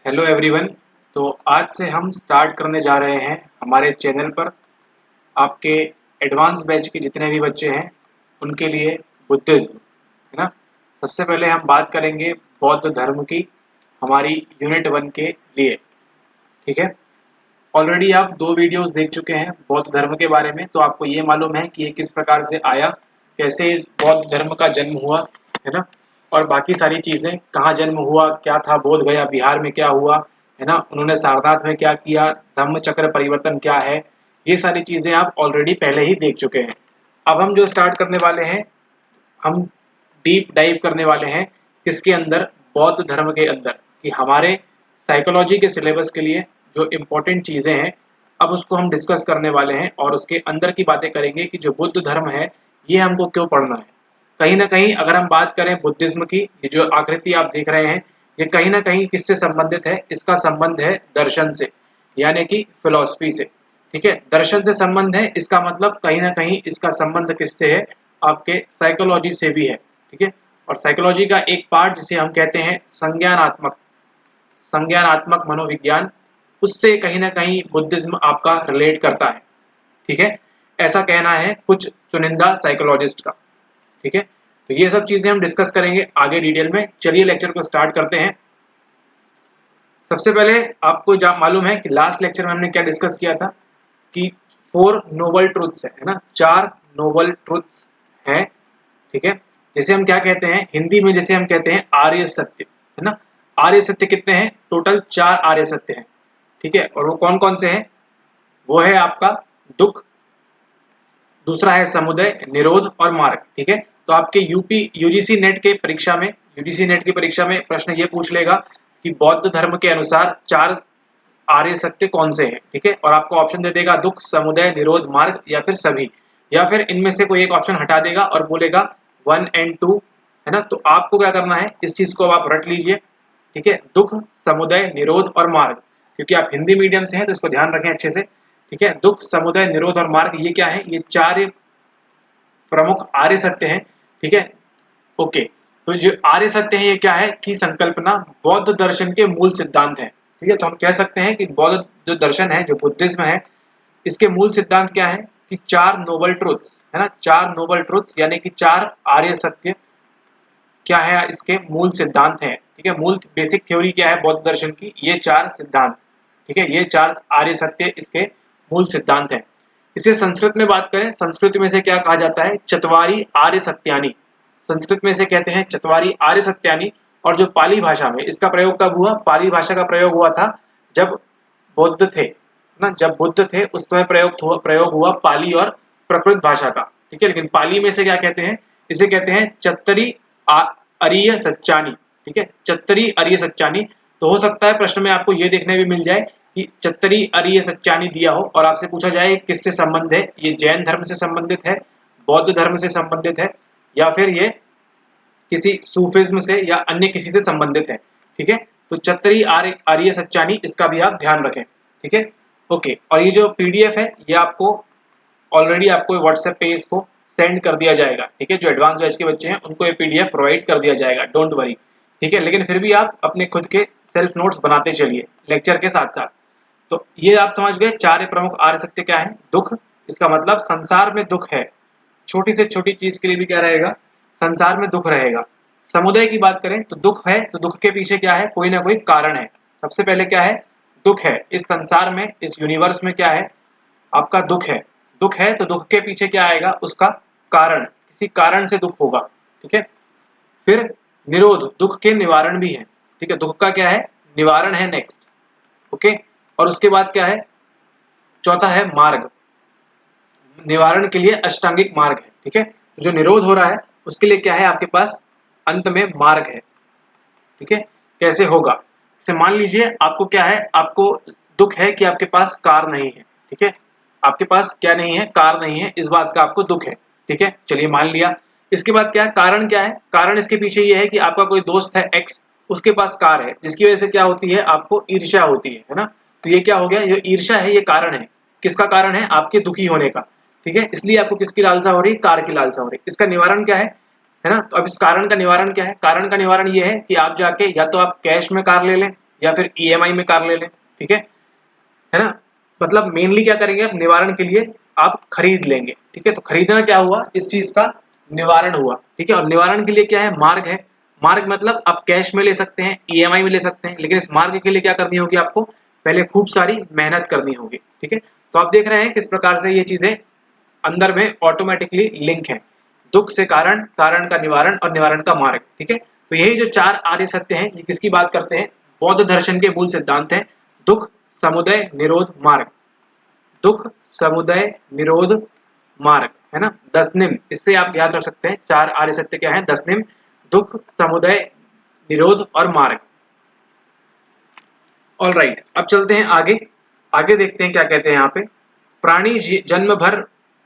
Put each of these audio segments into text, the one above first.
Hello everyone. तो आज से हम स्टार्ट करने जा रहे हैं हमारे चैनल पर आपके एडवांस बैच के जितने भी बच्चे हैं उनके लिए बुद्धिज्म, है ना। सबसे पहले हम बात करेंगे बौद्ध धर्म की हमारी यूनिट 1 के लिए। ठीक है, ऑलरेडी आप 2 वीडियोस देख चुके हैं बौद्ध धर्म के बारे में, तो आपको ये मालूम है कि ये किस प्रकार से आया, कैसे इस बौद्ध धर्म का जन्म हुआ, है ना। और बाकी सारी चीज़ें, कहाँ जन्म हुआ, क्या था बोध गया बिहार में, क्या हुआ, है ना, उन्होंने सारनाथ में क्या किया, धम्म चक्र परिवर्तन क्या है, ये सारी चीज़ें आप ऑलरेडी पहले ही देख चुके हैं। अब हम जो स्टार्ट करने वाले हैं, हम डीप डाइव करने वाले हैं किसके अंदर, बौद्ध धर्म के अंदर, कि हमारे साइकोलॉजी के सिलेबस के लिए जो इम्पोर्टेंट चीज़ें हैं अब उसको हम डिस्कस करने वाले हैं और उसके अंदर की बातें करेंगे कि जो बुद्ध धर्म है ये हमको क्यों पढ़ना है। कहीं ना कहीं अगर हम बात करें बुद्धिज्म की, ये जो आकृति आप देख रहे हैं ये कहीं ना कहीं किससे संबंधित है, इसका संबंध है दर्शन से, यानी कि फिलॉसफी से। ठीक है, दर्शन से संबंध है, इसका मतलब कहीं ना कहीं इसका संबंध किससे है, आपके साइकोलॉजी से भी है। ठीक है, और साइकोलॉजी का एक पार्ट जिसे हम कहते हैं संज्ञानात्मक मनोविज्ञान, उससे कहीं ना कहीं बुद्धिज्म आपका रिलेट करता है। ठीक है, ऐसा कहना है कुछ चुनिंदा साइकोलॉजिस्ट का। ठीक है, तो ये सब चीजें हम डिस्कस करेंगे आगे डिटेल में। चलिए लेक्चर को स्टार्ट करते हैं। सबसे पहले आपको मालूम है कि लास्ट लेक्चर में हमने क्या डिस्कस किया था कि 4 नोबल ट्रुथ्स है ना, 4 नोबल ट्रुथ्स हैं। ठीक है, जिसे हम क्या कहते हैं हिंदी में, जिसे हम कहते हैं आर्य सत्य, है ना। आर्य सत्य कितने हैं, टोटल 4 आर्य सत्य हैं। ठीक है, और वो कौन कौन से हैं, वो है आपका दुख, दूसरा है समुदय, निरोध और मार्ग। ठीक है, तो आपके यूजीसी नेट के परीक्षा में प्रश्न ये पूछ लेगा कि बौद्ध धर्म के अनुसार 4 आर्य सत्य कौन से हैं। ठीक है, और आपको ऑप्शन दे देगा दुख, समुदय, निरोध, मार्ग, या फिर सभी, या फिर इनमें से कोई एक ऑप्शन हटा देगा और बोलेगा 1 और 2, है ना। तो आपको क्या करना है, इस चीज को आप रट लीजिए। ठीक है, दुख, समुदय, निरोध और मार्ग, क्योंकि आप हिंदी मीडियम से हैं तो इसको ध्यान रखें अच्छे से। ठीक है, दुख, समुदय, निरोध और मार्ग, ये क्या है, ये 4 प्रमुख आर्य सत्य हैं। ठीक है, ओके। तो जो आर्य सत्य है ये क्या है कि संकल्पना बौद्ध दर्शन के मूल सिद्धांत है। ठीक है, तो हम कह सकते हैं कि बौद्ध जो दर्शन है, जो बुद्धिज्म है, इसके मूल सिद्धांत क्या है कि 4 नोबल ट्रुथ्स, है ना, 4 नोबल ट्रुथ्स यानी कि 4 आर्य सत्य क्या है, इसके मूल सिद्धांत हैं। ठीक है, मूल बेसिक थ्योरी क्या है बौद्ध दर्शन की, ये 4 सिद्धांत। ठीक है, ये 4 आर्य सत्य इसके मूल सिद्धांत हैं। इसे संस्कृत में बात करें, संस्कृत में से क्या कहा जाता है, चत्वारि आर्य सत्यानि। संस्कृत में से कहते हैं चत्वारि आर्य सत्यानि। और जो पाली भाषा में इसका प्रयोग कब हुआ, पाली भाषा का प्रयोग हुआ था जब बुद्ध थे ना, जब बुद्ध थे उस समय प्रयोग हुआ पाली और प्राकृत भाषा का। ठीक है, लेकिन पाली में से क्या कहते हैं, इसे कहते हैं चत्तरी अरिय सच्चानी। ठीक है, चत्तरी अरिय सच्चानी। तो हो सकता है प्रश्न में आपको ये देखने भी मिल जाए कि चत्तरी अरिय सच्चानी दिया हो और आपसे पूछा जाए किससे संबंध है, ये जैन धर्म से संबंधित है, बौद्ध धर्म से संबंधित है, या फिर ये किसी सूफिज्म से या अन्य किसी से संबंधित है। ठीक है, तो चत्तरी आर्य सच्चानी, इसका भी आप ध्यान रखें। ठीक है, ओके। और ये जो पीडीएफ है ये आपको ऑलरेडी आपको व्हाट्सएप पे इसको सेंड कर दिया जाएगा। ठीक है, जो एडवांस बैच के बच्चे हैं उनको ये पीडीएफ प्रोवाइड कर दिया जाएगा, डोंट वरी। ठीक है, लेकिन फिर भी आप अपने खुद के सेल्फ नोट्स बनाते चलिए लेक्चर के साथ साथ। तो ये आप समझ गए 4 प्रमुख आर्य सत्य क्या है। दुख, इसका मतलब संसार में दुख है, छोटी से छोटी चीज के लिए भी क्या रहेगा, संसार में दुख रहेगा। समुदय की बात करें तो दुख है, तो दुख के पीछे क्या है, कोई ना कोई कारण है। सबसे पहले क्या है, दुख है। इस संसार में, इस यूनिवर्स में क्या है, आपका दुख है। दुख है तो दुख के पीछे क्या आएगा, उसका कारण, किसी कारण से दुख होगा। ठीक है, फिर निरोध, दुख के निवारण भी है। ठीक है, दुख का क्या है, निवारण है नेक्स्ट। ओके, और उसके बाद क्या है, चौथा है मार्ग, निवारण के लिए अष्टांगिक मार्ग है। ठीक है, तो जो निरोध हो रहा है उसके लिए क्या है, आपके पास अंत में मार्ग है। ठीक है, कैसे होगा, जैसे मान लीजिए आपको क्या है, आपको दुख है कि आपके पास कार नहीं है। ठीक है, आपके पास क्या नहीं है, कार नहीं है, इस बात का आपको दुख है। ठीक है, चलिए मान लिया। इसके बाद क्या है, कारण क्या है, कारण इसके पीछे ये है कि आपका कोई दोस्त है एक्स, उसके पास कार है, जिसकी वजह से क्या होती है, आपको ईर्ष्या होती है ना। तो ये क्या हो गया, ये ईर्ष्या है, ये कारण है। किसका कारण है, आपके दुखी होने का। ठीक है, इसलिए आपको किसकी लालसा हो रही, कार की लालसा हो रही। इसका निवारण क्या है ना। तो अब इस कारण का निवारण क्या है, कारण का निवारण ये है कि आप जाके या तो आप कैश में कार ले लें, या फिर EMI में कार ले लें, ठीक है ना। मतलब मेनली क्या करेंगे आप, निवारण के लिए आप खरीद लेंगे, ठीक है। तो खरीदना क्या हुआ, इस चीज का निवारण हुआ, ठीक है। और निवारण के लिए क्या है, मार्ग है। मार्ग मतलब आप कैश में ले सकते हैं, EMI में ले सकते हैं, लेकिन इस मार्ग के लिए क्या करनी होगी आपको, पहले खूब सारी मेहनत करनी होगी, ठीक है। तो आप देख रहे हैं किस प्रकार से ये चीजें अंदर में ऑटोमेटिकली लिंक है। दुख से कारण, कारण का निवारण और निवारण का मार्ग, ठीक है। तो यही जो 4 आर्य सत्य हैं, ये किसकी बात करते हैं, बौद्ध दर्शन के मूल सिद्धांत हैं, दुख समुदय निरोध मार्ग। दुख समुदय निरोध मार्ग, है ना। 10 निम, इससे आप याद रख सकते हैं 4 आर्य सत्य क्या है, 10 निम, दुख समुदय निरोध और मार्ग। ऑल राइट, अब चलते हैं आगे। आगे देखते हैं क्या कहते हैं यहाँ पे। प्राणी जन्म भर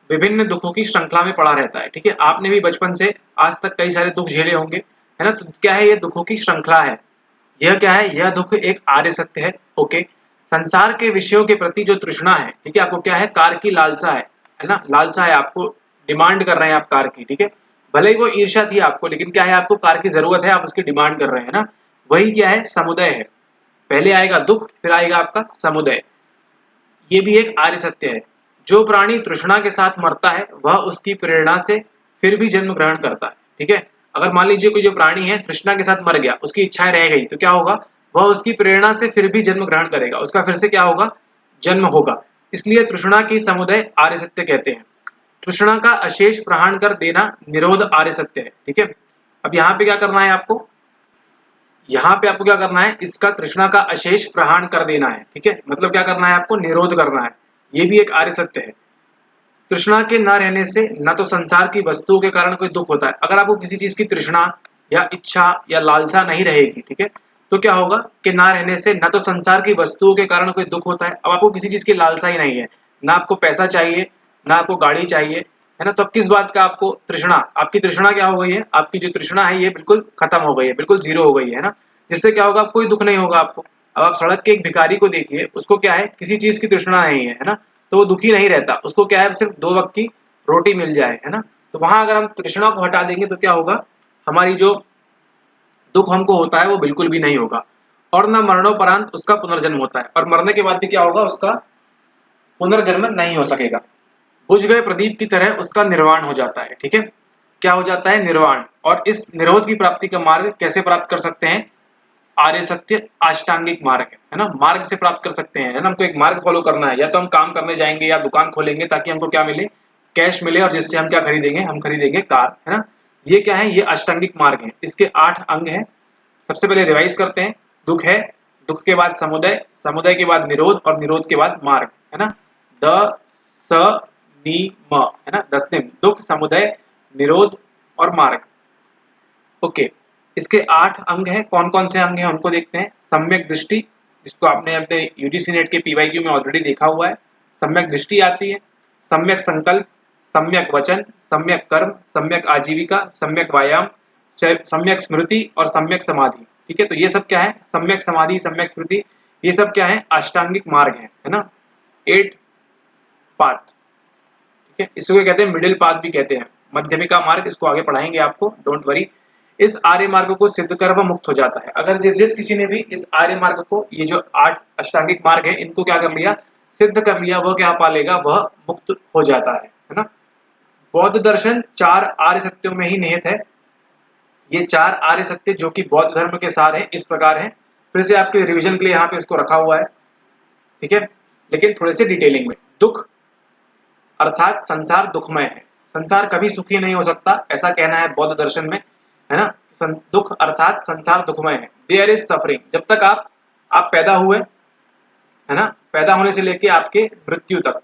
विभिन्न दुखों की श्रृंखला में पड़ा रहता है, ठीक है। आपने भी बचपन से आज तक कई सारे दुख झेले होंगे, है ना। तो क्या है, ये दुखों की श्रृंखला है। यह क्या है, यह दुख एक आर्य सत्य है, ओके। संसार के विषयों के प्रति जो तृष्णा है, ठीक है, आपको क्या है, कार की लालसा है ना, लालसा है, आपको डिमांड कर रहे हैं आप कार की, ठीक है। भले ही वो ईर्ष्या थी आपको, लेकिन क्या है, आपको कार की जरूरत है, आप उसकी डिमांड कर रहे हैं ना। वही क्या है, समुदय है। पहले आएगा दुख, फिर आएगा आपका समुदय। ये भी एक आर्य सत्य है। जो प्राणी तृष्णा के साथ मरता है वह उसकी प्रेरणा से फिर भी जन्म ग्रहण करता है, ठीक है। अगर मान लीजिए कोई जो प्राणी है तृष्णा के साथ मर गया, उसकी इच्छाएं रह गई, तो क्या होगा, वह उसकी प्रेरणा से फिर भी जन्म ग्रहण करेगा, उसका फिर से क्या होगा, जन्म होगा। इसलिए तृष्णा की समुदय आर्य सत्य कहते हैं। तृष्णा का अशेष प्रहार कर देना निरोध आर्य सत्य है, ठीक है। अब यहाँ पे क्या करना है आपको, यहाँ पे आपको क्या करना है, इसका तृष्णा का अशेष प्रहार कर देना है, ठीक है। मतलब क्या करना है, आपको निरोध करना है। ये भी एक आर्य सत्य है। तृष्णा के न रहने से न तो संसार की वस्तुओं के कारण कोई दुख होता है। अगर आपको किसी चीज की तृष्णा या इच्छा या लालसा नहीं रहेगी, ठीक है, तो क्या होगा कि ना रहने से न तो संसार की वस्तुओं के कारण कोई दुख होता है। अब आपको किसी चीज की लालसा ही नहीं है, ना आपको पैसा चाहिए, ना आपको गाड़ी चाहिए, है ना। तो अब किस बात का आपको तृष्णा, आपकी तृष्णा क्या हो गई है, आपकी जो तृष्णा है ये बिल्कुल खत्म हो गई है, बिल्कुल जीरो हो गई है ना। जिससे क्या होगा, कोई दुख नहीं होगा आपको। अब आप सड़क के एक भिखारी को देखिए, उसको क्या है, किसी चीज की तृष्णा नहीं है ना, तो वो दुखी नहीं रहता। उसको क्या है, सिर्फ 2 वक्त की रोटी मिल जाए, है ना। तो वहां अगर हम तृष्णा को हटा देंगे तो क्या होगा, हमारी जो दुख हमको होता है वो बिल्कुल भी नहीं होगा। और न मरणोपरांत उसका पुनर्जन्म होता है, और मरने के बाद भी क्या होगा, उसका पुनर्जन्म नहीं हो सकेगा। बुझ गए प्रदीप की तरह उसका निर्वाण हो जाता है, ठीक है। क्या हो जाता है, निर्वाण। और इस निरोध की प्राप्ति का मार्ग कैसे प्राप्त कर सकते हैं, आर्य सत्य अष्टांगिक मार्ग है ना, मार्ग से प्राप्त कर सकते हैं, है ना। हमको एक मार्ग फॉलो करना है, या तो हम काम करने जाएंगे या दुकान खोलेंगे ताकि हमको क्या मिले, कैश मिले, और जिससे हम क्या खरीदेंगे, हम खरीदेंगे कार, है ना। ये क्या है, ये अष्टांगिक मार्ग है। इसके 8 अंग हैं। सबसे पहले रिवाइज करते हैं। दुख है, दुख के बाद समुदय, समुदय के बाद निरोध, और निरोध के बाद मार्ग, है ना। द स नि म, है ना, 10 निम, दुख समुदय निरोध और मार्ग, ओके। इसके 8 अंग हैं। कौन कौन से अंग हैं उनको देखते हैं। सम्यक दृष्टि, जिसको आपने अपने यूजीसी नेट के PYQ में ऑलरेडी देखा हुआ है। सम्यक दृष्टि आती है, सम्यक संकल्प, सम्यक वचन, सम्यक कर्म, सम्यक आजीविका, सम्यक व्यायाम, सम्यक स्मृति और सम्यक समाधि, ठीक है। तो ये सब क्या है, सम्यक समाधि, सम्यक स्मृति, ये सब क्या है, अष्टांगिक मार्ग है ना। 8 पाथ, ठीक है। इसको कहते हैं मिडिल पाथ भी कहते हैं, मध्यमिका मार्ग। इसको आगे पढ़ाएंगे आपको, डोंट वरी। इस आर्य मार्ग को सिद्ध कर वह मुक्त हो जाता है। अगर जिस किसी ने भी इस आर्य मार्ग को, ये जो 8 अष्टांगिक मार्ग है, इनको क्या कर लिया, सिद्ध कर लिया, वह क्या पा लेगा, वह मुक्त हो जाता है ना। बौद्ध दर्शन 4 आर्य सत्यों में ही निहित है। ये 4 आर्य सत्य जो कि बौद्ध धर्म के सार हैं, इस प्रकार हैं। फिर से आपके रिवीजन के लिए यहाँ पे इसको रखा हुआ है, ठीक है, लेकिन थोड़े से डिटेलिंग में। दुख अर्थात संसार दुखमय है, संसार कभी सुखी नहीं हो सकता, ऐसा कहना है बौद्ध दर्शन में, है ना। दुख अर्थात संसार दुखमय है। देयर इज सफरिंग, जब तक आप पैदा हुए, है ना, पैदा होने से लेके आपके मृत्यु तक,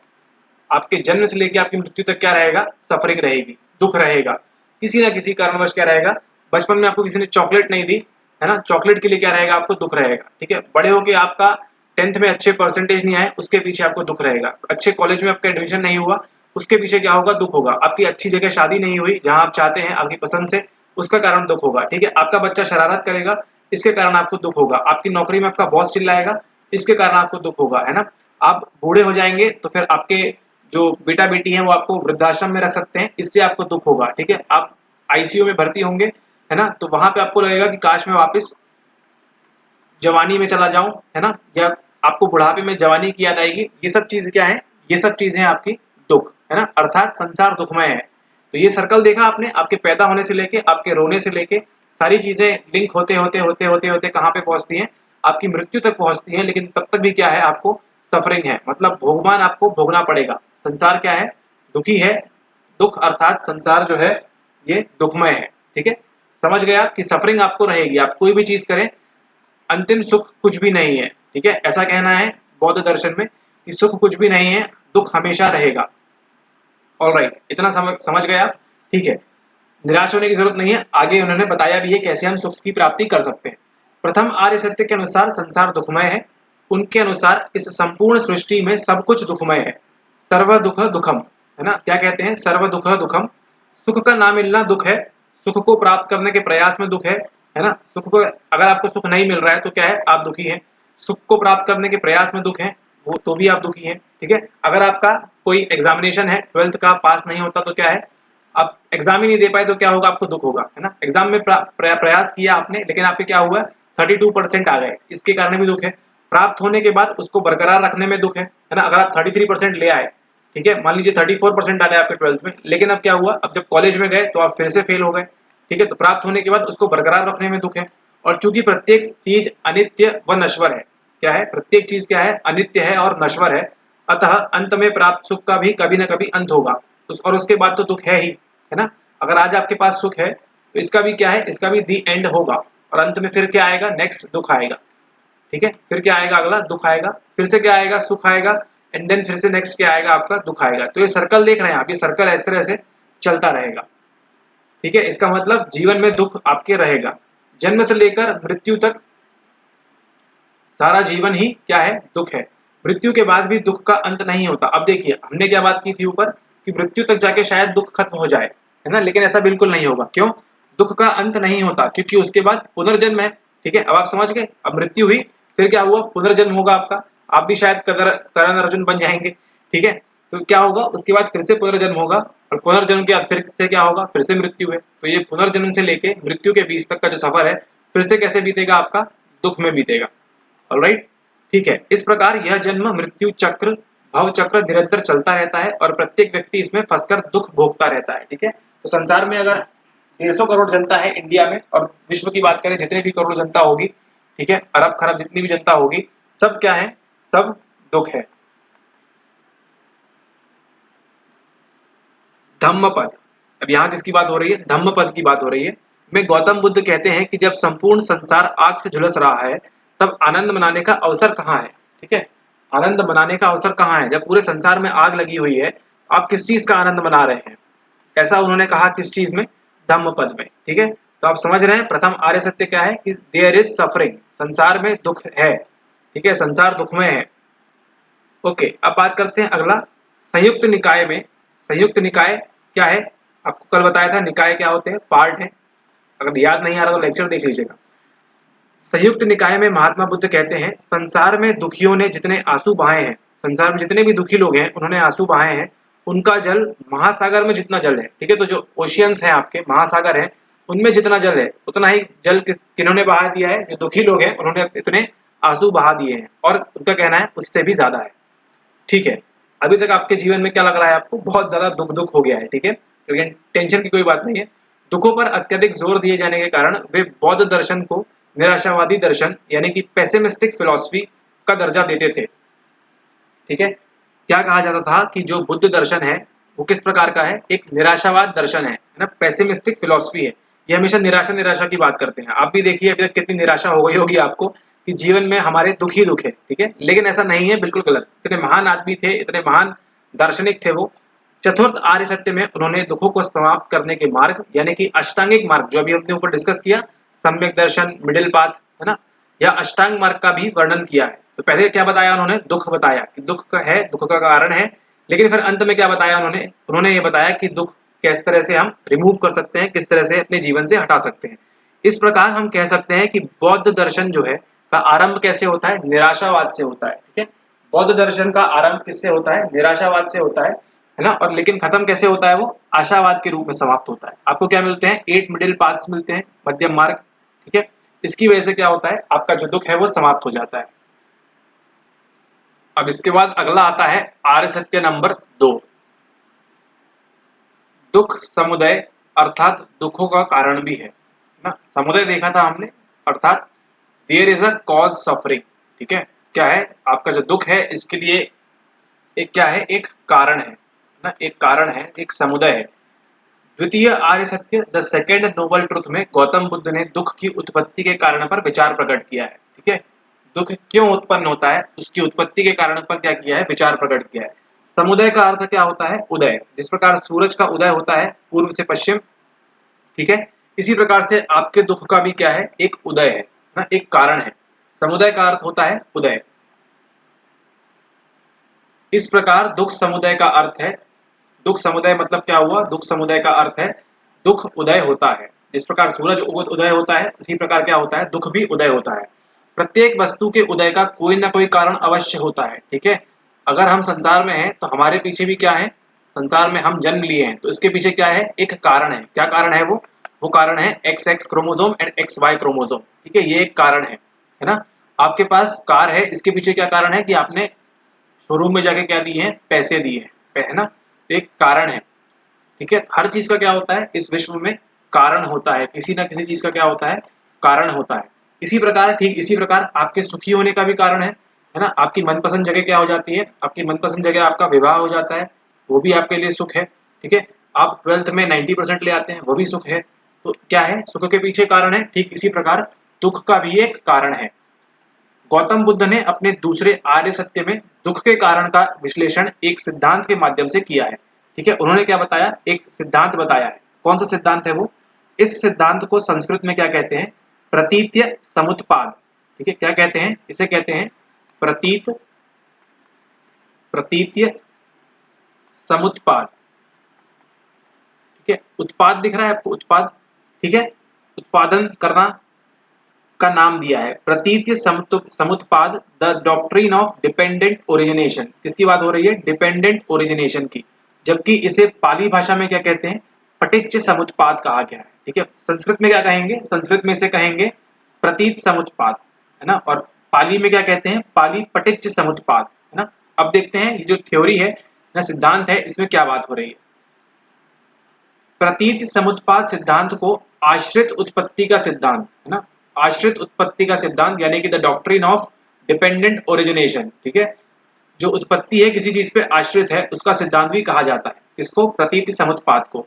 आपके जन्म से लेके आपकी मृत्यु तक क्या रहेगा, सफरिंग रहेगी, दुख रहेगा। किसी ना किसी कारणवश क्या रहेगा, बचपन में आपको किसी ने चॉकलेट नहीं दी, है ना, चॉकलेट के लिए क्या रहेगा, आपको दुख रहेगा, ठीक है। बड़े होके आपका 10th में अच्छे परसेंटेज नहीं आए, उसके पीछे आपको दुख रहेगा। अच्छे कॉलेज में आपका एडमिशन नहीं हुआ, उसके पीछे क्या होगा, दुख होगा। आपकी अच्छी जगह शादी नहीं हुई जहां आप चाहते हैं, आपकी पसंद से, उसका कारण दुख होगा, ठीक है। आपका बच्चा शरारत करेगा, इसके कारण आपको दुख होगा। आपकी नौकरी में आपका बॉस चिल्लाएगा, इसके कारण आपको दुख होगा, है ना। आप बूढ़े हो जाएंगे तो फिर आपके जो बेटा बेटी हैं वो आपको वृद्धाश्रम में रख सकते हैं, इससे आपको दुख होगा, ठीक है। आप ICU में भर्ती होंगे, है ना, तो वहां पे आपको लगेगा कि काश मैं वापस जवानी में चला जाऊं, है ना, या आपको बुढ़ापे में जवानी की याद आएगी, ये सब चीज क्या है, ये सब चीजें आपकी दुख है ना, अर्थात संसार दुखमय है। तो ये सर्कल देखा आपने, आपके पैदा होने से लेके आपके रोने से लेके सारी चीजें लिंक होते होते होते होते होते कहाँ पे पहुंचती हैं, आपकी मृत्यु तक पहुंचती हैं। लेकिन तब तक भी क्या है, आपको सफरिंग है, मतलब भोगमान आपको भोगना पड़ेगा। संसार क्या है, दुखी है, दुख अर्थात संसार जो है ये दुखमय है। ठीक है, समझ गए आप कि सफरिंग आपको रहेगी, आप कोई भी चीज करें, अंतिम सुख कुछ भी नहीं है। ठीक है, ऐसा कहना है बौद्ध दर्शन में कि सुख कुछ भी नहीं है, दुख हमेशा रहेगा। ऑलराइट, इतना समझ गए आप। ठीक है, निराश होने की जरूरत नहीं है, आगे उन्होंने बताया भी है कैसे हम सुख की प्राप्ति कर सकते हैं। प्रथम आर्य सत्य के अनुसार संसार दुखमय है। उनके अनुसार इस संपूर्ण सृष्टि में सब कुछ दुखमय है। सर्व दुख दुखम, है ना, क्या कहते हैं, सर्व दुख दुखम, सुख का ना मिलना दुख है, सुख को प्राप्त करने के प्रयास में दुख है ना, सुख को, अगर आपको सुख नहीं मिल रहा है तो क्या है, आप दुखी हैं। सुख को प्राप्त करने के प्रयास में दुख है, वो तो भी आप दुखी हैं। ठीक है, अगर आपका कोई एग्जामिनेशन है, 12th का, पास नहीं होता तो क्या है, आप एग्जाम ही नहीं दे पाए तो क्या होगा, आपको दुख होगा, है ना। एग्जाम में प्रयास किया आपने, लेकिन आपके क्या हुआ, 32% आ गए, इसके कारण भी दुख है। प्राप्त होने के बाद उसको बरकरार रखने में दुख है ना। अगर आप 33% ले आए, ठीक है, मान लीजिए 34% आ गए आपके 12th में, लेकिन अब क्या हुआ, अब जब कॉलेज में गए तो आप फिर से फेल हो गए। ठीक है, तो प्राप्त होने के बाद उसको बरकरार रखने में दुख है। और चूंकि प्रत्येक चीज अनित्य व नश्वर है, क्या है, प्रत्येक चीज क्या है, अनित्य है और नश्वर है, अतः अंत में प्राप्त सुख का भी कभी ना कभी अंत होगा। और उसके बाद तो दुख है ही, है ना। अगर आज आपके पास सुख है तो इसका भी क्या है, इसका भी दी एंड होगा, और अंत में फिर क्या आएगा, नेक्स्ट दुख आएगा। ठीक है, फिर क्या आएगा, अगला दुख आएगा, फिर से क्या आएगा, सुख आएगा, एंड देन फिर से नेक्स्ट क्या आएगा, आपका दुख आएगा। तो ये सर्कल देख रहे हैं आप, ये सर्कल इस तरह से चलता रहेगा। ठीक है, इसका मतलब जीवन में दुख आपके रहेगा, जन्म से लेकर मृत्यु तक सारा जीवन ही क्या है, दुख है। मृत्यु के बाद भी दुख का अंत नहीं होता। अब देखिए, हमने क्या बात की थी ऊपर कि मृत्यु तक जाके शायद दुख खत्म हो जाए, है ना, लेकिन ऐसा बिल्कुल नहीं होगा। क्यों, दुख का अंत नहीं होता, क्योंकि उसके बाद पुनर्जन्म है। ठीक है, अब आप समझ गए, अब मृत्यु हुई, फिर क्या हुआ, पुनर्जन्म होगा आपका, आप भी शायद करण अर्जुन बन जाएंगे। ठीक है, तो क्या होगा, उसके बाद फिर से पुनर्जन्म होगा, और पुनर्जन्म के बाद फिर से क्या होगा, फिर से मृत्यु है। तो ये पुनर्जन्म से लेके मृत्यु के बीच तक का जो सफर है, फिर से कैसे बीतेगा, आपका दुख में बीतेगा। ऑलराइट, ठीक है, इस प्रकार यह जन्म मृत्यु चक्र, भव चक्र निरंतर चलता रहता है, और प्रत्येक व्यक्ति इसमें फंसकर दुख भोगता रहता है। ठीक है, तो संसार में अगर 150 करोड़ जनता है इंडिया में, और विश्व की बात करें जितने भी करोड़ जनता होगी, ठीक है, अरब खरब जितनी भी जनता होगी, सब क्या है, सब दुख है। धम्मपद, अब यहाँ किसकी बात हो रही है, धम्मपद की बात हो रही है। में गौतम बुद्ध कहते हैं कि जब संपूर्ण संसार आग से झुलस रहा है, तब आनंद मनाने का अवसर कहाँ है। ठीक है, आनंद मनाने का अवसर कहाँ है, जब पूरे संसार में आग लगी हुई है, आप किस चीज का आनंद मना रहे हैं, ऐसा उन्होंने कहा, किस चीज में, धम्मपद में। ठीक है, तो आप समझ रहे हैं प्रथम आर्य सत्य क्या है कि देयर इज सफरिंग, संसार में दुख है। ठीक है, संसार दुखमय है। ओके, अब बात करते हैं अगला, संयुक्त निकाय में। संयुक्त निकाय क्या है, आपको कल बताया था, निकाय क्या होते हैं, पार्ट है, अगर याद नहीं आ रहा तो लेक्चर देख लीजिएगा। संयुक्त निकाय में महात्मा बुद्ध कहते हैं, संसार में दुखियों ने जितने आंसू बहाए हैं, संसार में जितने भी दुखी लोग हैं उन्होंने आंसू बहाए हैं, उनका जल महासागर में जितना जल है। ठीक है, तो जो ओशियंस हैं आपके, महासागर हैं, उनमें जितना जल है उतना ही जल किन्होंने बहा दिया है, जो दुखी लोग हैं उन्होंने इतने आंसू बहा दिए हैं, और उनका कहना है उससे भी ज्यादा है। ठीक है, अभी तक आपके जीवन में क्या लग रहा है, आपको बहुत ज्यादा दुख दुख हो गया है। ठीक है, लेकिन टेंशन की कोई बात नहीं है। दुखों पर अत्यधिक जोर दिए जाने के कारण वे बौद्ध दर्शन को निराशावादी दर्शन यानी कि पेसिमिस्टिक फिलॉसफी का दर्जा देते थे। ठीक है, क्या कहा जाता था कि जो बुद्ध दर्शन है वो किस प्रकार का है, एक निराशावाद दर्शन है ना, पेसिमिस्टिक फिलॉसफी है। ये हमेशा निराशा निराशा की बात करते हैं। आप भी देखिए अभी तक कितनी निराशा हो गई होगी आपको कि जीवन में हमारे दुख ही दुख है। ठीक है, लेकिन ऐसा नहीं है, बिल्कुल गलत। इतने महान आदमी थे, इतने महान दार्शनिक थे वो। चतुर्थ आर्य सत्य में उन्होंने दुखों को समाप्त करने के मार्ग यानी कि अष्टांगिक मार्ग, जो अभी हमने ऊपर डिस्कस किया, सम्यक दर्शन, मिडिल पाथ, है ना, या अष्टांग मार्ग का भी वर्णन किया है। तो पहले क्या बताया उन्होंने, दुख बताया कि दुख का है, दुख का कारण है, लेकिन फिर अंत में क्या बताया उन्होंने, उन्होंने ये बताया कि दुख किस तरह से हम रिमूव कर सकते हैं, किस तरह से अपने जीवन से हटा सकते हैं। इस प्रकार हम कह सकते हैं कि बौद्ध दर्शन जो है का आरंभ कैसे होता है, निराशावाद से होता है। ठीक है, बौद्ध दर्शन का आरंभ किससे होता है, निराशावाद से होता है ना, और लेकिन खत्म कैसे होता है, वो आशावाद के रूप में समाप्त होता है। आपको क्या मिलते हैं, 8 मिडिल पाथ्स मिलते हैं, मध्यम मार्ग। ठीक है, इसकी वजह से क्या होता है, आपका जो दुख है वो समाप्त हो जाता है। अब इसके बाद अगला आता है आर्य सत्य नंबर 2, दुख समुदय अर्थात दुखों का कारण भी है ना। समुदय देखा था हमने, अर्थात there is a cause suffering, ठीक है। क्या है, आपका जो दुख है इसके लिए एक क्या है, एक कारण है ना, एक कारण है, एक समुदय है। द्वितीय आर्य सत्य द सेकेंड नोबल ट्रुथ में गौतम बुद्ध ने दुख की उत्पत्ति के कारण पर विचार प्रकट किया है, ठीक है। दुख क्यों उत्पन्न होता है, उसकी उत्पत्ति के कारण पर क्या किया है, विचार प्रकट किया है। समुदय का अर्थ क्या होता है, उदय। जिस प्रकार सूरज का उदय होता है पूर्व से पश्चिम, ठीक है, इसी प्रकार से आपके दुख का भी क्या है, एक उदय है ना, एक कारण है। समुदय का अर्थ होता है उदय। इस प्रकार दुख समुदय का अर्थ है, दुख समुदय मतलब क्या हुआ, दुख समुदय का अर्थ है दुख उदय होता है। जिस प्रकार सूरज उदय होता है उसी प्रकार क्या होता है, दुख भी उदय होता है। प्रत्येक वस्तु के उदय का कोई ना कोई कारण अवश्य होता है, ठीक है। अगर हम संसार में हैं तो हमारे पीछे भी क्या है, संसार में हम जन्म लिए हैं तो इसके पीछे क्या है, एक कारण है। क्या कारण है वो कारण है XX chromosome and XY chromosome, ठीक है, ये एक कारण है ना। आपके पास कार है, इसके पीछे क्या कारण है कि आपने शोरूम में जाके क्या दिए हैं, पैसे दिए हैं, है ना, तो एक कारण है, ठीक है। हर चीज का क्या होता है इस विश्व में, कारण होता है, किसी ना किसी चीज का क्या होता है, कारण होता है। इसी प्रकार, ठीक इसी प्रकार आपके सुखी होने का भी कारण है ना। आपकी मनपसंद जगह क्या हो जाती है, आपकी मनपसंद जगह आपका विवाह हो जाता है, वो भी आपके लिए सुख है, ठीक है। आप 12th में 90% ले आते हैं, वो भी सुख है। तो क्या है, सुख के पीछे कारण है, ठीक इसी प्रकार दुख का भी एक कारण है। गौतम बुद्ध ने अपने दूसरे आर्य सत्य में दुख के कारण का विश्लेषण एक सिद्धांत के माध्यम से किया है, ठीक है। उन्होंने क्या बताया, एक सिद्धांत बताया है। कौन सा सिद्धांत है वो, इस सिद्धांत को संस्कृत में क्या कहते हैं, प्रतीत्य समुत्पाद, ठीक है। क्या कहते हैं, इसे कहते हैं प्रतीत्य समुत्पाद, ठीक है। उत्पाद दिख रहा है आपको, उत्पाद, ठीक है, उत्पादन करना का नाम दिया है प्रतीत्य समुत्पाद the doctrine of dependent origination. किसकी बात हो रही है, डिपेंडेंट ओरिजिनेशन की, जबकि इसे पाली भाषा में क्या कहते हैं, पटिच्च समुत्पाद कहा गया है, ठीक है। संस्कृत में क्या कहेंगे, संस्कृत में इसे कहेंगे प्रतीत समुत्पाद, है ना, और पाली में क्या कहते हैं, पाली पटिच्च समुत्पाद, है ना। अब देखते हैं ये जो थ्योरी है ना, सिद्धांत है, इसमें क्या बात हो रही है। प्रतीत समुत्पाद सिद्धांत को आश्रित उत्पत्ति का सिद्धांत, है ना, आश्रित उत्पत्ति का सिद्धांत यानी कि the doctrine of dependent origination, ठीक है। जो उत्पत्ति है किसी चीज पे आश्रित है उसका सिद्धांत भी कहा जाता है। किसको, प्रतीति समुत्पाद को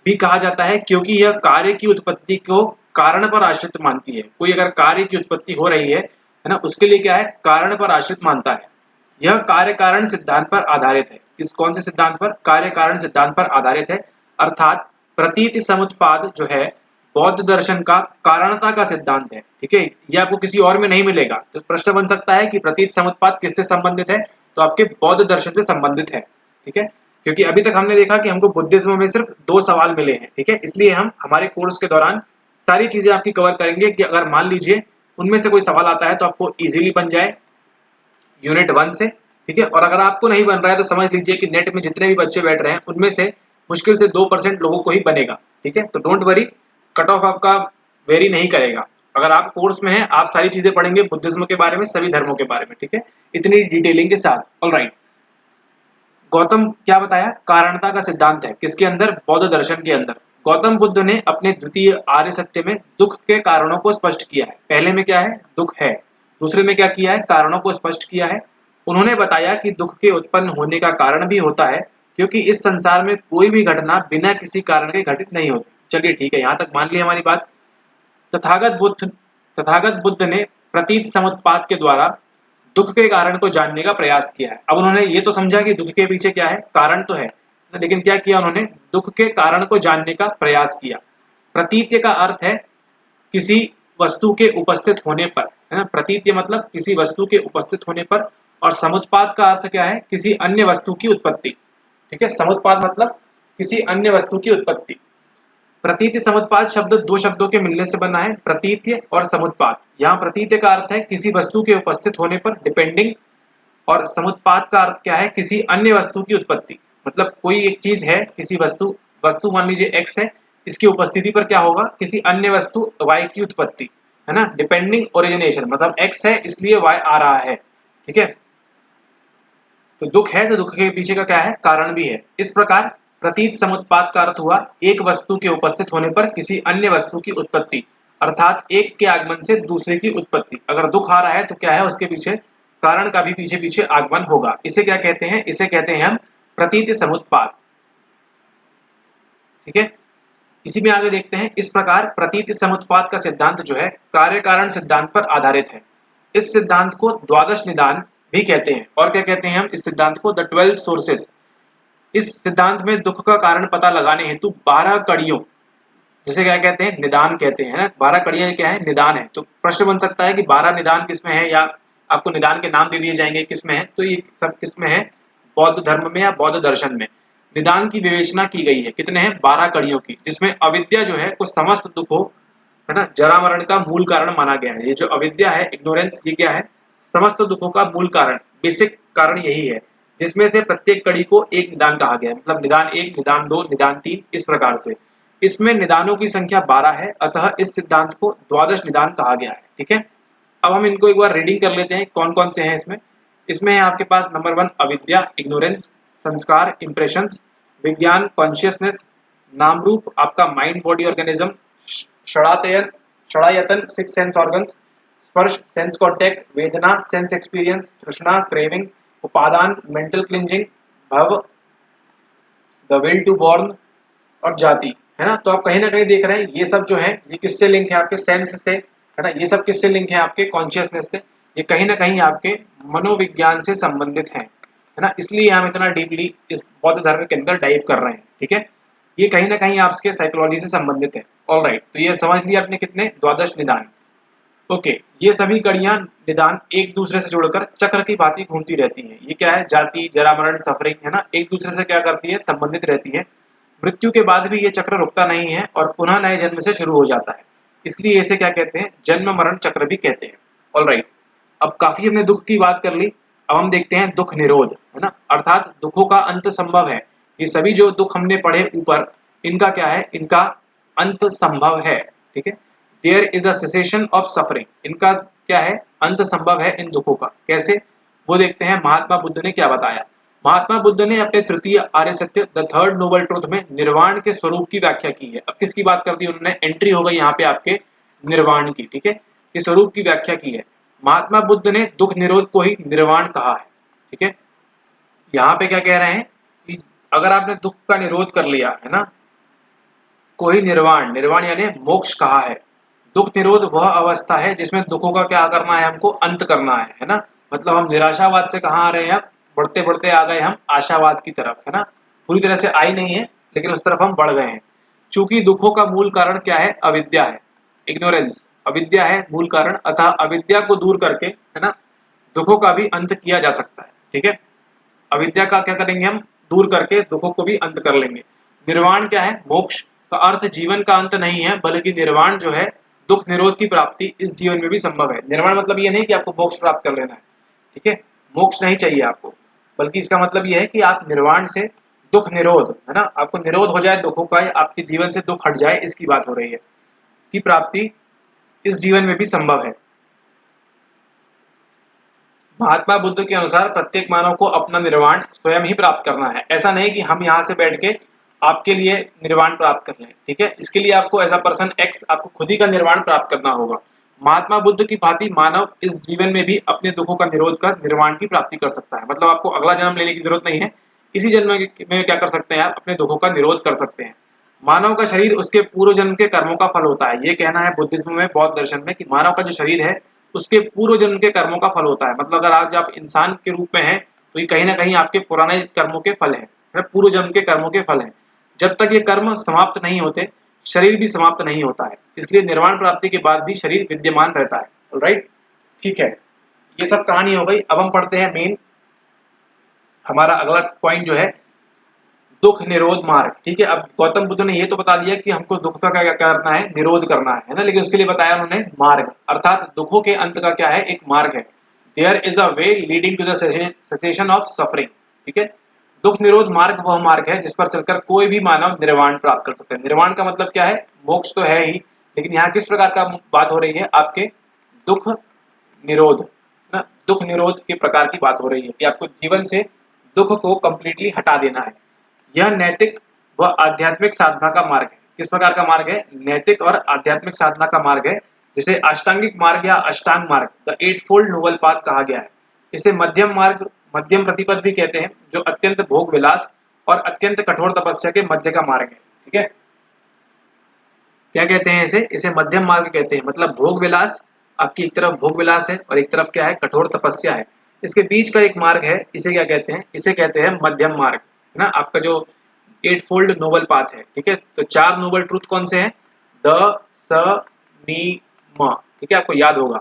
भी कहा जाता है, क्योंकि यह कार्य की उत्पत्ति को कारण पर आश्रित मानती है। कोई अगर कार्य की उत्पत्ति हो रही है ना, उसके लिए क्या है, कारण पर आश्रित मानता है। यह कार्य कारण सिद्धांत पर आधारित है। किस, कौन से सिद्धांत पर, कार्य कारण सिद्धांत पर आधारित है। अर्थात प्रतीति समुत्पाद जो है बौद्ध दर्शन का कारणता का सिद्धांत है, ठीक है। ये आपको किसी और में नहीं मिलेगा। तो प्रश्न बन सकता है कि प्रतीत समुत्पाद किससे संबंधित है, तो आपके बौद्ध दर्शन से संबंधित है, ठीक है। क्योंकि अभी तक हमने देखा कि हमको बुद्धिज्म में सिर्फ 2 सवाल मिले हैं, ठीक है। इसलिए हम हमारे कोर्स के दौरान सारी चीजें आपकी कवर करेंगे कि अगर मान लीजिए उनमें से कोई सवाल आता है तो आपको इजीली बन जाए यूनिट 1 से, ठीक है। और अगर आपको नहीं बन रहा है तो समझ लीजिए कि नेट में जितने भी बच्चे बैठ रहे हैं उनमें से मुश्किल से 2% लोगों को ही बनेगा, ठीक है। तो डोंट वरी, कट ऑफ आपका वेरी नहीं करेगा। अगर आप कोर्स में हैं, आप सारी चीजें पढ़ेंगे बुद्धिज्म के बारे में, सभी धर्मों के बारे में, ठीक है, इतनी डिटेलिंग के साथ। ऑलराइट, गौतम क्या बताया, कारणता का सिद्धांत है, किसके अंदर, बौद्ध दर्शन के अंदर। गौतम बुद्ध ने अपने द्वितीय आर्य सत्य में दुख के कारणों को स्पष्ट किया है। पहले में क्या है, दुख है, दूसरे में क्या किया है, कारणों को स्पष्ट किया है। उन्होंने बताया कि दुख के उत्पन्न होने का कारण भी होता है, क्योंकि इस संसार में कोई भी घटना बिना किसी कारण के घटित नहीं होती। चलिए ठीक है, यहां तक मान ली हमारी बात। तथागत बुद्ध ने प्रतीत समुत्पाद के द्वारा दुख के कारण को जानने का प्रयास किया है। अब उन्होंने ये तो समझा कि दुख के पीछे क्या है, कारण तो है, लेकिन क्या किया उन्होंने, दुख के कारण को जानने का प्रयास किया। प्रतीत्य का अर्थ है किसी वस्तु के उपस्थित होने पर, है ना। प्रतीत्य मतलब किसी वस्तु के उपस्थित होने पर, और समुत्पाद का अर्थ क्या है, किसी अन्य वस्तु की उत्पत्ति, ठीक है। समुत्पाद मतलब किसी अन्य वस्तु की उत्पत्ति। प्रतीत्य समुत्पाद शब्द 2 शब्दों के मिलने से बना है, प्रतीत्य और समुत्पाद। यहाँ प्रतीत्य का अर्थ है किसी वस्तु के उपस्थित होने पर डिपेंडिंग, और समुत्पाद का अर्थ क्या है, किसी अन्य वस्तु की उत्पत्ति। मतलब कोई एक चीज है, किसी वस्तु मान लीजिए X है, इसकी उपस्थिति पर क्या होगा, किसी अन्य वस्तु Y की उत्पत्ति। है ना, डिपेंडिंग ओरिजिनेशन, मतलब x है इसलिए y आ रहा है, ठीक है। तो दुख है तो दुख के पीछे का क्या है, कारण भी है। इस प्रकार प्रतीत समुत्पाद का अर्थ हुआ एक वस्तु के उपस्थित होने पर किसी अन्य वस्तु की उत्पत्ति, अर्थात एक के आगमन से दूसरे की उत्पत्ति। अगर दुख आ रहा है तो क्या है, उसके पीछे कारण का भी पीछे पीछे आगमन होगा। इसे क्या कहते हैं, इसे कहते हैं हम प्रतीत समुत्पाद, ठीक है। इसी में आगे देखते हैं, इस प्रकार प्रतीत समुत्पाद का सिद्धांत जो है कार्य कारण सिद्धांत पर आधारित है। इस सिद्धांत को द्वादश निदान भी कहते हैं। और क्या कहते हैं हम इस सिद्धांत को, द 12 सोर्सेस। इस सिद्धांत में दुख का कारण पता लगाने हेतु 12 कड़ियों, जिसे क्या कहते हैं, निदान कहते हैं ना। 12 कड़ियां क्या है, निदान है। तो प्रश्न बन सकता है कि 12 निदान किसमें है, या आपको निदान के नाम दे दिए जाएंगे किसमें है। तो ये सब किसमें है, बौद्ध धर्म में या बौद्ध दर्शन में निदान की विवेचना की गई है। कितने हैं, 12 कड़ियों की, जिसमें अविद्या जो है को समस्त दुखों, है ना, जरा मरण का मूल कारण माना गया है। ये जो अविद्या है, इग्नोरेंस, ये क्या है, समस्त दुखों का मूल कारण, बेसिक कारण यही है। जिसमें से प्रत्येक कड़ी को एक निदान कहा गया है, मतलब निदान 1, निदान 2, निदान 3, इस प्रकार से। इसमें निदानों की संख्या 12 है, अतः इस सिद्धांत को द्वादश निदान कहा गया है, ठीक है। अब हम इनको एक बार रीडिंग कर लेते हैं, कौन कौन से हैं इसमें। इसमें है आपके पास नंबर 1 अविद्या, इग्नोरेंस, संस्कार, इंप्रेशंस, विज्ञान, कॉन्शियसनेस, नाम रूप आपका माइंड बॉडी ऑर्गेनिज्म, षड़ायतन, षड़ायतन 6 सेंस ऑर्गन्स, स्पर्श सेंस कॉन्टैक्ट, वेदना सेंस एक्सपीरियंस, तृष्णा क्रेविंग, उपादान मेंटल क्लिंजिंग, भव द विल टू बॉर्न, और जाति, है ना। तो आप कहीं ना कहीं देख रहे हैं ये सब जो है ये किससे लिंक है, आपके सेंस से, है ना। ये सब किससे लिंक है, आपके कॉन्शियसनेस से। ये कहीं ना कहीं आपके मनोविज्ञान से संबंधित है ना। इसलिए हम इतना डीपली इस बौद्ध धर्म के अंदर डाइव कर रहे हैं, ठीक है। ये कहीं ना कहीं आपके साइकोलॉजी से संबंधित है। ऑलराइट, तो ये समझ लिया आपने कितने, द्वादश निदान। ओके, ये सभी कड़ियां निदान एक दूसरे से जुड़कर चक्र की भांति घूमती रहती हैं। ये क्या है, जाति, जरा मरण, सफरिंग, है ना, एक दूसरे से क्या करती है, संबंधित रहती है। मृत्यु के बाद भी ये चक्र रुकता नहीं है और पुनः नए जन्म से शुरू हो जाता है। इसलिए इसे क्या कहते हैं, जन्म मरण चक्र भी कहते हैं। ऑलराइट, अब काफी हमने दुख की बात कर ली। अब हम देखते हैं दुख निरोध, है ना, अर्थात दुखों का अंत संभव है। ये सभी जो दुख हमने पढ़े ऊपर, इनका क्या है, इनका अंत संभव है, ठीक है। There is a cessation of suffering, इनका क्या है, अंत संभव है इन दुखों का। कैसे, वो देखते हैं महात्मा बुद्ध ने क्या बताया। महात्मा बुद्ध ने अपने तृतीय आर्य सत्य द थर्ड नोबल ट्रुथ में निर्वाण के स्वरूप की व्याख्या की है। अब किसकी बात कर दी उन्होंने, एंट्री हो गई यहाँ पे आपके निर्वाण की, ठीक है। ये स्वरूप की व्याख्या की है। महात्मा बुद्ध ने दुख निरोध को ही निर्वाण कहा है, ठीक है। यहाँ पे क्या कह रहे हैं कि अगर आपने दुख का निरोध कर लिया, है ना, को ही निर्वाण, निर्वाण यानी मोक्ष कहा है। दुख निरोध वह अवस्था है जिसमें दुखों का क्या करना है, हमको अंत करना है ना। मतलब हम निराशावाद से कहाँ आ रहे हैं, बढ़ते बढ़ते आ गए हम आशावाद की तरफ, है ना। पूरी तरह से आई नहीं है, लेकिन उस तरफ हम बढ़ गए हैं। चूंकि दुखों का मूल कारण क्या है, अविद्या है, इग्नोरेंस, अविद्या है मूल कारण। अतः अविद्या को दूर करके, है ना, दुखों का भी अंत किया जा सकता है, ठीक है। अविद्या का क्या करेंगे हम, दूर करके दुखों को भी अंत कर लेंगे। निर्वाण क्या है, मोक्ष का अर्थ जीवन का अंत नहीं है, बल्कि निर्वाण जो है दुख निरोध की प्राप्ति इस जीवन में भी संभव है। निर्वाण मतलब ये नहीं कि आपको मोक्ष प्राप्त कर लेना है, ठीक है। मोक्ष नहीं चाहिए आपको, बल्कि इसका मतलब ये है कि आप निर्वाण से दुख निरोध, है ना, आपको निरोध हो जाए दुखों का, आपके जीवन से दुख हट जाए, इसकी बात हो रही है, की प्राप्ति इस जीवन में भी संभव है। महात्मा बुद्ध के अनुसार प्रत्येक मानव को अपना निर्वाण स्वयं ही प्राप्त करना है। ऐसा नहीं कि हम यहाँ से बैठ के आपके लिए निर्वाण प्राप्त कर लें, ठीक है। इसके लिए आपको एज अ पर्सन एक्स आपको खुद ही का निर्वाण प्राप्त करना होगा। महात्मा बुद्ध की भांति मानव इस जीवन में भी अपने दुखों का निरोध कर निर्वाण की प्राप्ति कर सकता है। मतलब आपको अगला जन्म लेने की जरूरत नहीं है, इसी जन्म में क्या कर सकते हैं आप, अपने दुखों का निरोध कर सकते हैं। मानव का शरीर उसके पूर्व जन्म के कर्मों का फल होता है। ये कहना है बुद्धिज्म में, बौद्ध दर्शन में, कि मानव का जो शरीर है उसके पूर्व जन्म के कर्मों का फल होता है। मतलब अगर आज आप इंसान के रूप में हैं तो ये कहीं ना कहीं आपके पुराने कर्मों के फल है, पूर्व जन्म के कर्मों के फल है। जब तक ये कर्म समाप्त नहीं होते, शरीर भी समाप्त नहीं होता है। इसलिए निर्वाण प्राप्ति के बाद भी शरीर विद्यमान रहता है। ऑलराइट, ठीक है, ये सब कहानी हो गई। अब हम पढ़ते हैं मेन हमारा अगला पॉइंट जो है दुख निरोध मार्ग, ठीक है। अब गौतम बुद्ध ने ये तो बता दिया कि हमको दुख का क्या करना है, निरोध करना है ना, लेकिन उसके लिए बताया उन्होंने मार्ग, अर्थात दुखों के अंत का क्या है, एक मार्ग है। There is a way leading to the cessation of suffering, ठीक है। दुख निरोध मार्ग वह मार्ग है जिस पर चलकर कोई भी मानव निर्वाण प्राप्त कर सकता है। निर्वाण का मतलब क्या है, मोक्ष तो है ही, लेकिन यहाँ किस प्रकार का बात हो रही है, आपके दुख निरोध ना, दुख निरोध के प्रकार की बात हो रही है कि आपको जीवन से दुख को कंप्लीटली हटा देना है। यह नैतिक व आध्यात्मिक साधना का मार्ग है। किस प्रकार का मार्ग है? नैतिक और आध्यात्मिक साधना का मार्ग है, जिसे अष्टांगिक मार्ग या अष्टांग मार्ग, the eight fold noble path कहा गया है। इसे मध्यम मार्ग, मध्यम प्रतिपद भी कहते हैं, जो अत्यंत भोग विलास और अत्यंत कठोर तपस्या के मध्य का मार्ग है। ठीक है, क्या कहते हैं इसे? इसे मध्यम मार्ग कहते हैं। मतलब भोग विलास, आपकी एक तरफ भोग विलास है और एक तरफ क्या है? कठोर तपस्या है। इसके बीच का एक मार्ग है, इसे क्या कहते हैं? इसे कहते हैं मध्यम मार्ग, है ना। आपका जो एट फोल्ड नोबल पाथ है, ठीक है। तो 4 नोबल ट्रूथ कौन से हैं? द, स, नि, म, ठीक है, आपको याद होगा।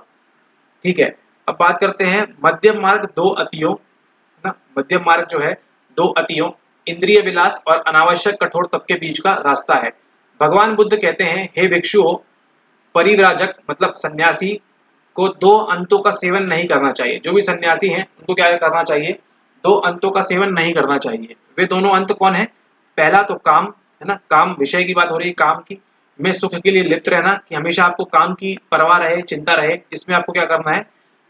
ठीक है, अब बात करते हैं मध्यम मार्ग, 2 अतियों, है ना। मध्यम मार्ग जो है 2 अतियों, इंद्रिय विलास और अनावश्यक कठोर तप के बीच का रास्ता है। भगवान बुद्ध कहते हैं, हे भिक्षुओं, परिव्राजक मतलब सन्यासी को 2 अंतों का सेवन नहीं करना चाहिए। जो भी सन्यासी हैं उनको क्या करना चाहिए? 2 अंतों का सेवन नहीं करना चाहिए। वे दोनों अंत कौन है? पहला तो काम, है ना, काम विषय की बात हो रही है, काम की, में सुख के लिए लिप्त रहना, कि हमेशा आपको काम की परवाह रहे, चिंता रहे, इसमें आपको क्या करना है?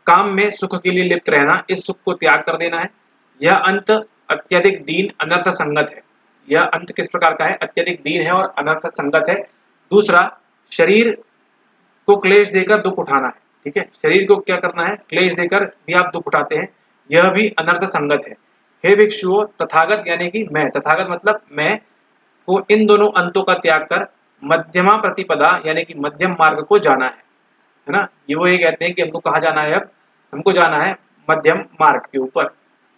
काम में सुख के लिए लिप्त रहना, इस सुख को त्याग कर देना है। यह अंत अत्यधिक दीन अनर्थ संगत है। यह अंत किस प्रकार का है? अत्यधिक दीन है और अनर्थ संगत है। दूसरा, शरीर को क्लेश देकर दुख उठाना है। ठीक है, शरीर को क्या करना है? क्लेश देकर भी आप दुख उठाते हैं, यह भी अनर्थ संगत है। हे भिक्षुओं, तथागत यानी कि मैं, तथागत मतलब मैं, को इन दोनों अंतों का त्याग कर मध्यमा प्रतिपदा यानी कि मध्यम मार्ग को जाना है ना। ये वो ये कहते हैं कि हमको कहाँ जाना है? अब हमको जाना है मध्यम मार्ग के ऊपर।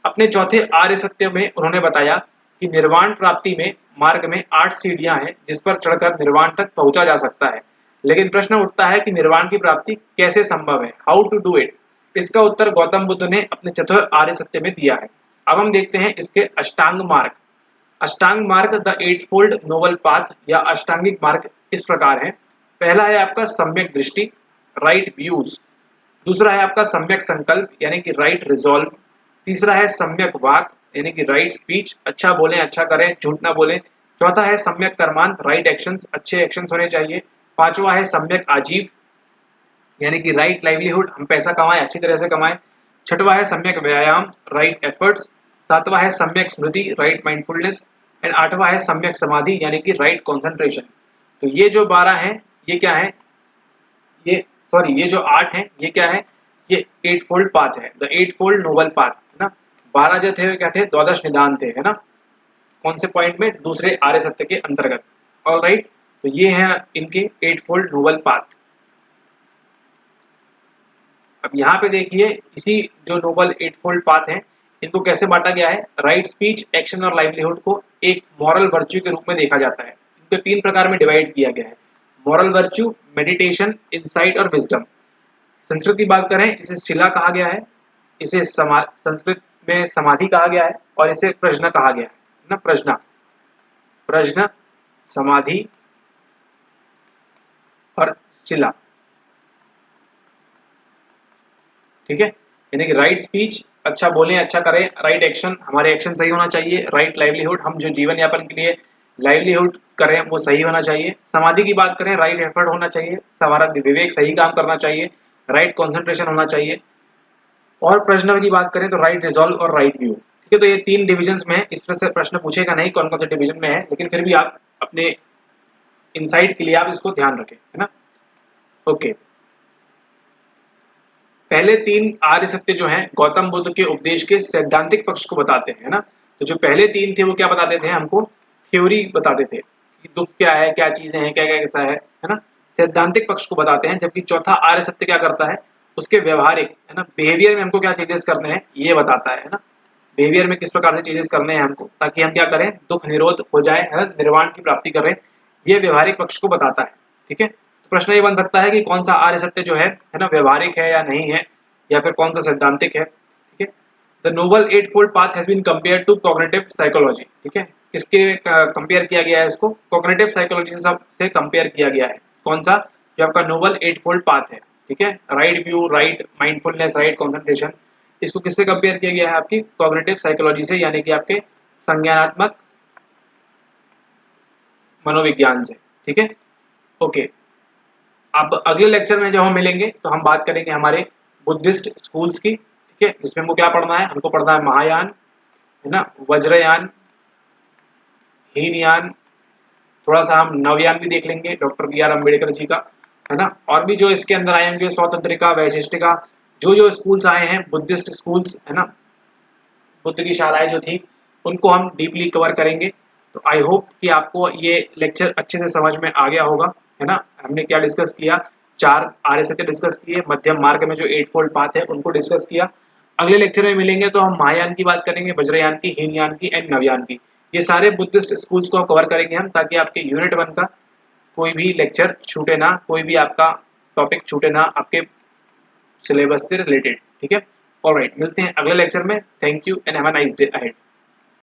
अपने चौथे आर्य सत्य में उन्होंने बताया कि निर्वाण प्राप्ति में मार्ग में 8 सीढ़ियां हैं, जिस पर चढ़कर निर्वाण तक पहुंचा जा सकता है। लेकिन प्रश्न उठता है कि निर्वाण की प्राप्ति कैसे संभव है? How to do it? इसका उत्तर गौतम बुद्ध ने अपने चतुर्थ आर्य सत्य में दिया है। अब हम देखते हैं इसके अष्टांग मार्ग। अष्टांग मार्ग, the eight fold noble path या अष्टांगिक मार्ग इस प्रकार है। पहला है आपका सम्यक दृष्टि, राइट व्यूज। दूसरा है आपका सम्यक संकल्प यानी कि राइट रिजॉल्व। तीसरा है सम्यक वाक यानी कि राइट स्पीच, अच्छा बोलें, अच्छा करें, झूठ ना बोलें। चौथा है सम्यक कर्मांत, राइट एक्शंस, अच्छे एक्शंस होने चाहिए। पांचवा है सम्यक आजीव यानी कि राइट लाइवलीहुड, हम पैसा कमाएं, अच्छी तरह से कमाएं। छठवा है सम्यक व्यायाम, राइट एफर्ट्स। सातवां है सम्यक स्मृति, राइट माइंडफुलनेस। एंड आठवां है सम्यक समाधि यानी कि राइट कॉन्सेंट्रेशन। तो ये जो 12 हैं, ये क्या है? ये सॉरी, ये जो 8 हैं, ये क्या है? ये 8 फोल्ड पाथ है, द 8 फोल्ड नोबल पाथ, है ना। 12 जो थे क्या थे? द्वादश निदान थे, है ना। कौन से पॉइंट में? दूसरे आर्य सत्य के अंतर्गत। ऑल राइट, तो ये हैं इनके 8 फोल्ड नोबल पाथ। अब यहाँ पे देखिए, इसी जो नोबल 8 फोल्ड पाथ हैं, इनको कैसे बांटा गया है? राइट स्पीच, एक्शन और लाइवलीहुड को एक मॉरल वर्च्यू के रूप में देखा जाता है। इनको 3 प्रकार में डिवाइड किया गया है, मॉरल वर्च्यू, मेडिटेशन, इनसाइट और विजडम। संस्कृत की बात करें, इसे शिला कहा गया है, इसे संस्कृत में समाधि कहा गया है और इसे प्रज्ञा कहा गया है ना। प्रज्ञा, प्रज्ञा, समाधि और शिला। ठीक है, यानी कि राइट स्पीच, अच्छा बोलें, अच्छा करें, राइट एक्शन, हमारे एक्शन सही होना चाहिए, राइट लाइवलीहुड, हम जो जीवन यापन के लिए लाइवलीहुड करें वो सही होना चाहिए। समाधि की बात करें, राइट एफर्ट होना चाहिए, हमारा विवेक सही काम करना चाहिए, राइट कॉन्सेंट्रेशन होना चाहिए। और प्रश्न की बात करें तो राइट रिजॉल्व और राइट व्यू। ठीक है, तो ये 3 डिविजन्स में है। इस तरह से प्रश्न पूछेगा नहीं कौन कौन से डिवीजन में है, लेकिन फिर भी आप अपने इनसाइट के लिए आप इसको ध्यान रखें, है ना। ओके, पहले 3 आर्य सत्य जो हैं गौतम बुद्ध के उपदेश के सैद्धांतिक पक्ष को बताते हैं, है ना। तो जो पहले 3 थे वो क्या बताते थे? हमको थ्योरी बताते थे कि दुख क्या है, क्या चीजें हैं, क्या क्या कैसा है ना। सैद्धांतिक पक्ष को बताते हैं। जबकि चौथा आर्य सत्य क्या करता है? उसके व्यवहारिक, है ना, बिहेवियर में हमको क्या चेंजेस करने हैं ये बताता है ना। बिहेवियर में किस प्रकार से चेंजेस करने हैं हमको, ताकि हम क्या करें? दुख निरोध हो जाए, है ना, निर्वाण की प्राप्ति करें, ये व्यवहारिक पक्ष को बताता है। ठीक है, तो प्रश्न ये बन सकता है कि कौन सा आर्य सत्य जो है ना, व्यवहारिक है या नहीं है, या फिर कौन सा सैद्धांतिक है। ठीक है, the noble 8 fold path has been compared to cognitive psychology. ठीक है, किसके कंपेयर किया गया है? इसको कॉग्निटिव साइकोलॉजी से कंपेयर किया गया है। कौन सा? जो आपका नोबल 8 फोल्ड पाथ है। ठीक है, right view, right mindfulness, right concentration, इसको किससे कंपेयर किया गया है? आपकी कॉग्निटिव साइकोलॉजी से, यानी कि आपके संज्ञानात्मक मनोविज्ञान से। ठीक है, ओके। अब अगले लेक्चर में जब हम मिलेंगे तो हम बात करेंगे हमारे बुद्धिस्ट स्कूल्स की, ठीक है, जिसमें हमको क्या पढ़ना है, हमको पढ़ना है महायान, है ना, वज्रयान, हीनयान, थोड़ा सा हम नवयान भी देख लेंगे doctor B are Ambedkar ji का, है ना, और भी जो इसके अंदर आए होंगे स्वतंत्रिका, वैशिष्टिका, जो जो स्कूल्स आए हैं बुद्धिस्ट स्कूल्स, है ना, बुद्ध की शालाएं जो थी उनको हम डीपली कवर करेंगे। तो आई होप कि आपको ये लेक्चर अच्छे से समझ में आ गया होगा, है ना। हमने क्या डिस्कस किया, 4 आर्य सत्य डिस्कस किए, मध्यम मार्ग में जो 8 फोल्ड पाथ है उनको डिस्कस किया। अगले लेक्चर में मिलेंगे तो हम महायान की बात करेंगे, वज्रयान की, हीनयान की एंड नवयान की। ये सारे बुद्धिस्ट स्कूल्स को कवर करेंगे हम, ताकि आपके यूनिट 1 का कोई भी लेक्चर छूटे ना, कोई भी आपका टॉपिक छूटे ना आपके सिलेबस से रिलेटेड, ठीक है। ऑलराइट, मिलते हैं अगले लेक्चर में। Thank you and have a nice day ahead.